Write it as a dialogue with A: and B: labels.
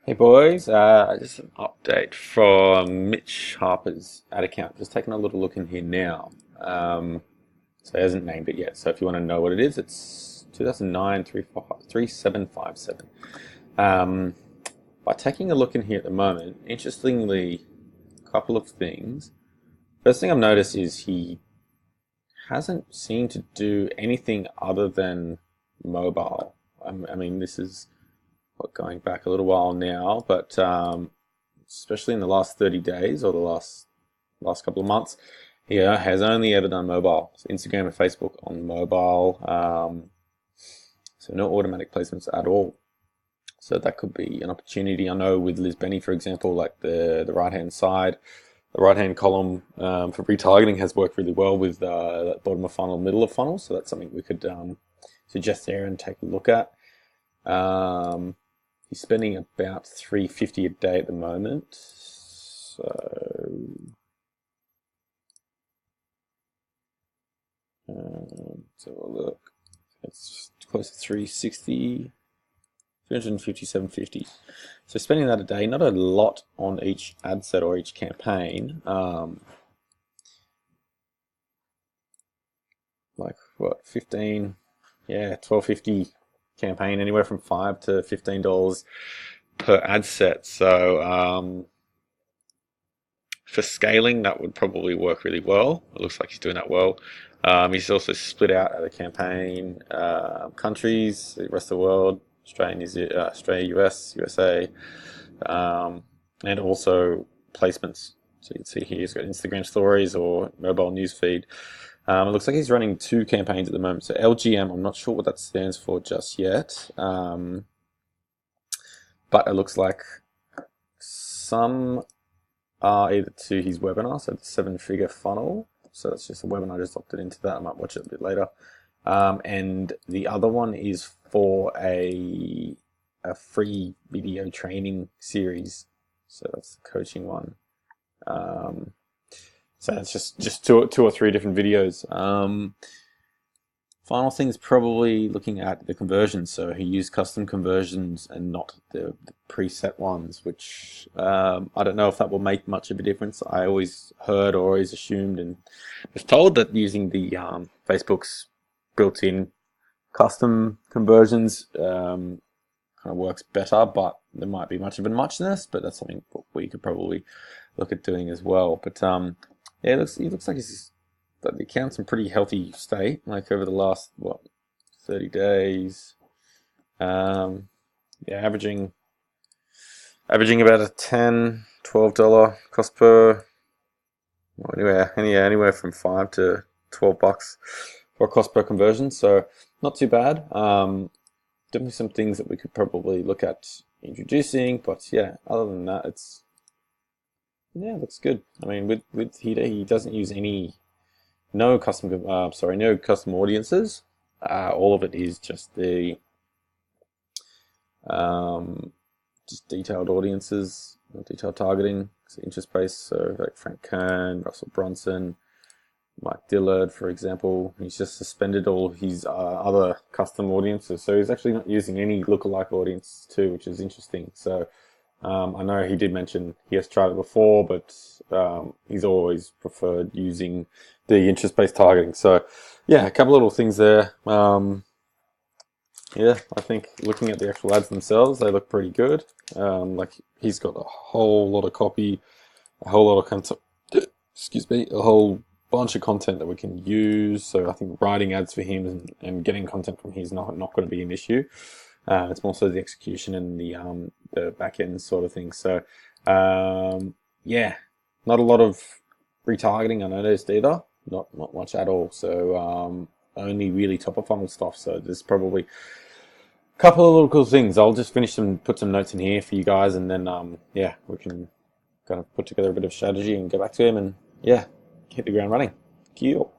A: Hey boys, just an update from Mitch Harper's ad account. Just taking a little look in here now. So he hasn't named it yet. So if you want to know what it is, it's 2009 3757. Um, by taking a look in here at the moment, interestingly, a couple of things. First thing I've noticed is he hasn't seemed to do anything other than mobile. I mean, this is going back a little while now, but especially in the last 30 days or the last couple of months, he has only ever done mobile. So Instagram and Facebook on mobile, so no automatic placements at all. So that could be an opportunity. I know with Liz Benny, for example, like the right hand side, the right hand column for retargeting has worked really well with that bottom of funnel, middle of funnel. So that's something we could suggest there and take a look at. He's spending about $350 a day at the moment. So let's have a look. It's close to 360, 350, 750. So spending that a day, not a lot on each ad set or each campaign. Like what, 15, yeah, 12.50 campaign, anywhere from $5 to $15 per ad set. So for scaling, that would probably work really well. It looks like he's doing that well. He's also split out the campaign countries, the rest of the world, Australia, US, USA, and also placements. So you can see here he's got Instagram stories or mobile newsfeed. It looks like he's running two campaigns at the moment. So LGM, I'm not sure what that stands for just yet. But it looks like some are either to his webinar, so the 7-figure funnel. So that's just a webinar, I just opted into that. I might watch it a bit later. And the other one is for a free video training series. So that's the coaching one. So that's just two or three different videos. Final thing is probably looking at the conversions. So he used custom conversions and not the preset ones, which I don't know if that will make much of a difference. I always heard or always assumed and was told that using the Facebook's built-in custom conversions kind of works better, but there might be much of a muchness, but that's something we could probably look at doing as well. But yeah, he looks like the account's in pretty healthy state, like over the last 30 days. Yeah, averaging about a $10-12 cost per, anywhere from $5 to $12 for a cost per conversion. So not too bad. Definitely some things that we could probably look at introducing, but yeah, other than that, it looks good. I mean, he doesn't use no custom audiences. All of it is just the just detailed audiences, detailed targeting, so interest based. So like Frank Kern, Russell Brunson, Mike Dillard, for example. He's just suspended all of his other custom audiences. So he's actually not using any lookalike audience too, which is interesting. So I know he did mention he has tried it before, but he's always preferred using the interest-based targeting. So yeah, a couple little things there. Yeah, I think looking at the actual ads themselves, they look pretty good. Like he's got a whole lot of copy, a whole lot of content, excuse me, a whole bunch of content that we can use. So I think writing ads for him and getting content from him is not going to be an issue. It's more so the execution and the back end sort of thing. So yeah, not a lot of retargeting I noticed either. Not much at all. So only really top of funnel stuff. So there's probably a couple of little cool things. I'll just finish and put some notes in here for you guys, and then yeah, we can kind of put together a bit of strategy and go back to him and yeah, hit the ground running. Cool.